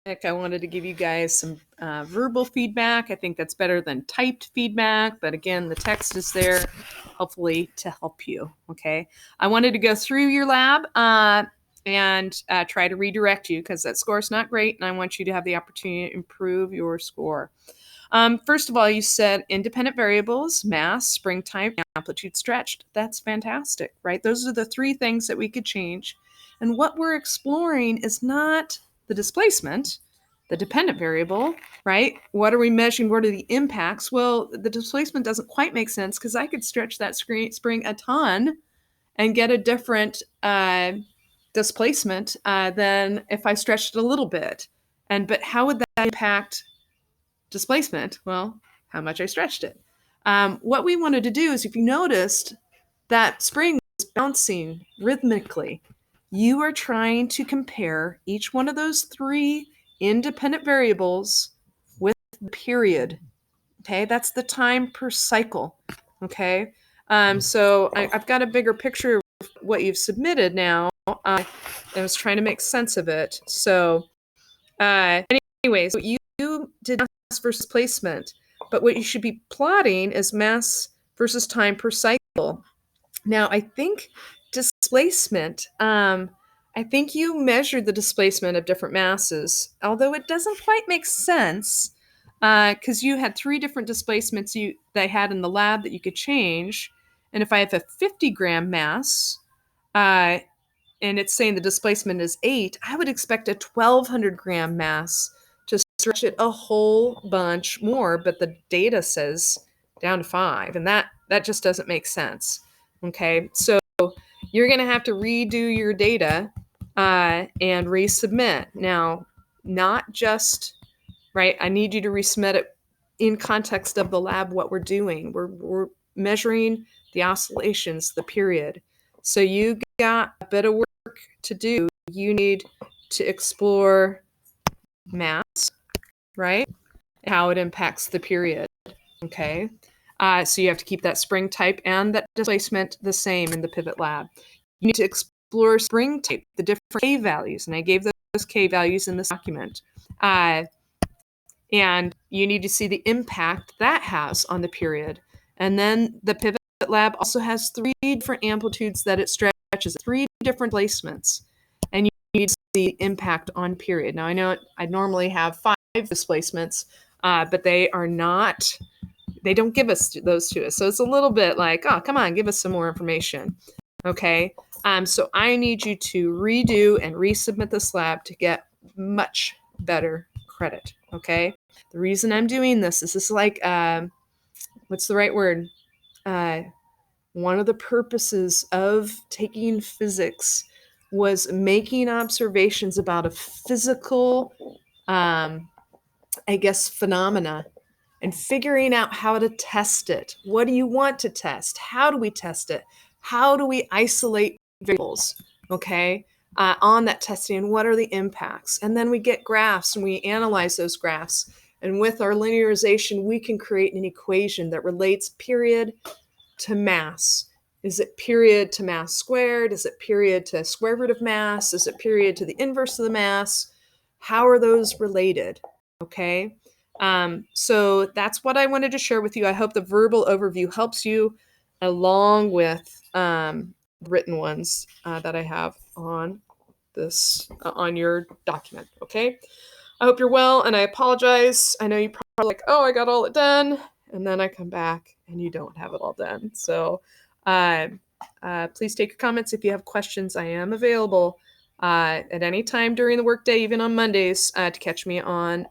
I wanted to give you guys some verbal feedback. I think that's better than typed feedback, but again, the text is there hopefully to help you. Okay. I wanted to go through your lab and try to redirect you because that score is not great, and I want you to have the opportunity to improve your score. First of all, you said independent variables, mass, spring type, amplitude stretched. That's fantastic, right? Those are the three things that we could change. And what we're exploring is not the displacement, the dependent variable, right? What are we measuring? What are the impacts? Well, the displacement doesn't quite make sense because I could stretch that spring a ton and get a different displacement than if I stretched it a little bit. But how would that impact displacement? Well, how much I stretched it. What we wanted to do is, if you noticed, that spring was bouncing rhythmically. You are trying to compare each one of those three independent variables with the period. Okay, that's the time per cycle. Okay, so I've got a bigger picture of what you've submitted now. I was trying to make sense of it. So, anyways, so you did mass versus placement, but what you should be plotting is mass versus time per cycle. Now, I think displacement, I think you measured the displacement of different masses, although it doesn't quite make sense because you had three different displacements they had in the lab that you could change. And if I have a 50-gram mass and it's saying the displacement is 8, I would expect a 1,200-gram mass to stretch it a whole bunch more, but the data says down to 5, and that just doesn't make sense. Okay, so you're going to have to redo your data and resubmit. Now, not just, right, I need you to resubmit it in context of the lab, what we're doing. We're measuring the oscillations, the period. So you got a bit of work to do. You need to explore mass, right? How it impacts the period, okay? So you have to keep that spring type and that displacement the same in the pivot lab. You need to explore spring type, the different K values, and I gave those K values in this document. And you need to see the impact that has on the period. And then the pivot lab also has 3 different amplitudes that it stretches, 3 different placements, and you need to see the impact on period. Now, I know I normally have 5 displacements, but they don't give us those to us. So it's a little bit like, oh, come on, give us some more information. Okay. So I need you to redo and resubmit this lab to get much better credit. Okay. The reason I'm doing this is like, what's the right word? One of the purposes of taking physics was making observations about a physical, phenomena and figuring out how to test it. What do you want to test? How do we test it? How do we isolate variables, okay, on that testing, and what are the impacts? And then we get graphs and we analyze those graphs. And with our linearization, we can create an equation that relates period to mass. Is it period to mass squared? Is it period to square root of mass? Is it period to the inverse of the mass? How are those related? Okay. So that's what I wanted to share with you. I hope the verbal overview helps you along with written ones that I have on this on your document. Okay. I hope you're well, and I apologize. I know you probably like, oh, I got all it done, and then I come back and you don't have it all done. So please take your comments if you have questions. I am available at any time during the workday, even on Mondays, to catch me on